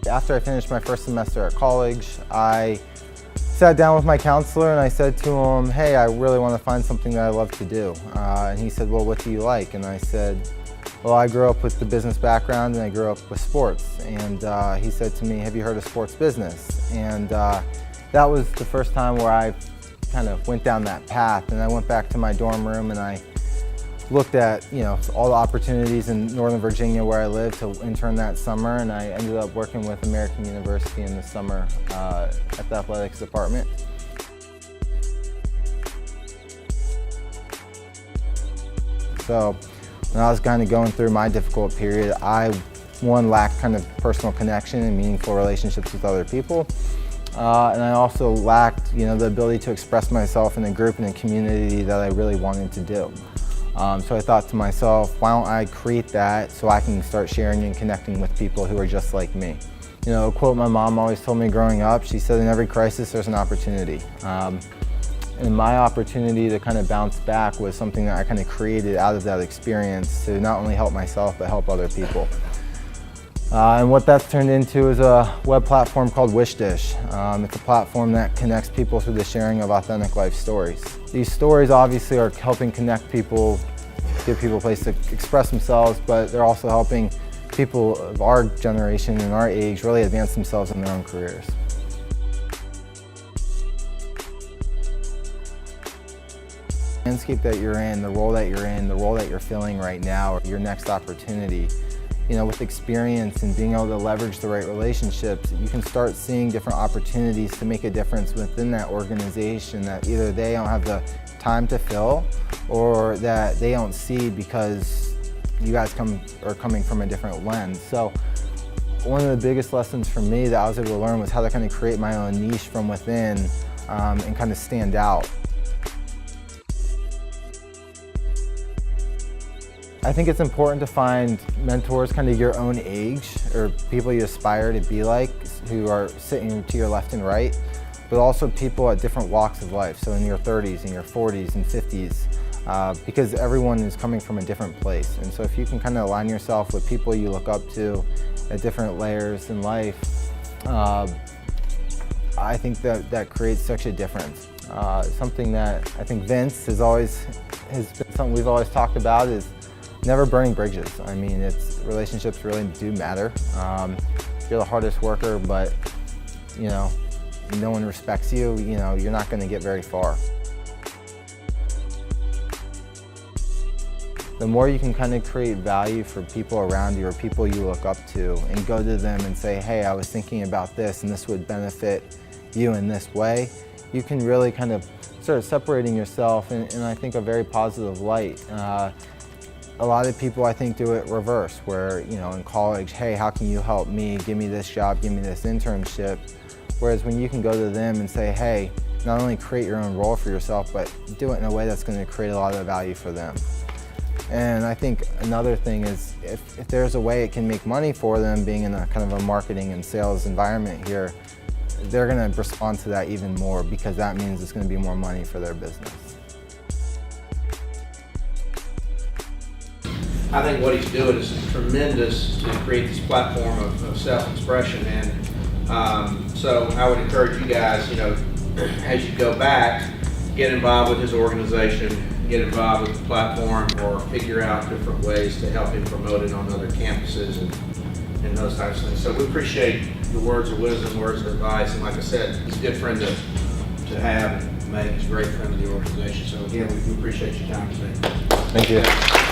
After I finished my first semester at college, I sat down with my counselor and I said to him, hey, I really want to find something that I love to do. And he said, well, what do you like? And I said, well, I grew up with the business background and I grew up with sports. And he said to me, have you heard of sports business? And that was the first time where I kind of went down that path. And I went back to my dorm room and I looked at, all the opportunities in Northern Virginia where I live to intern that summer, and I ended up working with American University in the summer at the athletics department. So when I was kind of going through my difficult period, I, lacked kind of personal connection and meaningful relationships with other people. And I also lacked, the ability to express myself in a group and a community that I really wanted to do. So I thought to myself, why don't I create that so I can start sharing and connecting with people who are just like me. A quote my mom always told me growing up, she said, in every crisis there's an opportunity. And my opportunity to kind of bounce back was something that I kind of created out of that experience to not only help myself, but help other people. And what that's turned into is a web platform called Wish. It's a platform that connects people through the sharing of authentic life stories. These stories obviously are helping connect people, give people a place to express themselves, but they're also helping people of our generation and our age really advance themselves in their own careers. The landscape that you're in, the role that you're in, the role that you're filling right now, or your next opportunity, with experience and being able to leverage the right relationships, you can start seeing different opportunities to make a difference within that organization that either they don't have the time to fill or that they don't see because you guys are coming from a different lens. So one of the biggest lessons for me that I was able to learn was how to kind of create my own niche from within and kind of stand out. I think it's important to find mentors kind of your own age or people you aspire to be like who are sitting to your left and right, but also people at different walks of life, so in your 30s and your 40s and 50s, because everyone is coming from a different place. And so if you can kind of align yourself with people you look up to at different layers in life, I think that creates such a difference. Something that I think Vince has been something we've always talked about is never burning bridges. I mean, relationships really do matter. You're the hardest worker, but no one respects you, you're not going to get very far. The more you can kind of create value for people around you or people you look up to and go to them and say, hey, I was thinking about this and this would benefit you in this way, you can really kind of start separating yourself in I think a very positive light. A lot of people, I think, do it reverse, where, in college, hey, how can you help me? Give me this job, give me this internship. Whereas when you can go to them and say, hey, not only create your own role for yourself, but do it in a way that's going to create a lot of value for them. And I think another thing is if there's a way it can make money for them, being in a kind of a marketing and sales environment here, they're going to respond to that even more because that means it's going to be more money for their business. I think what he's doing is tremendous to create this platform of self-expression, and so I would encourage you guys, as you go back, get involved with his organization, get involved with the platform, or figure out different ways to help him promote it on other campuses and those types of things. So we appreciate the words of wisdom, words of advice, and like I said, he's a good friend to have and make. He's a great friend of the organization. So again, we appreciate your time today. Thank you.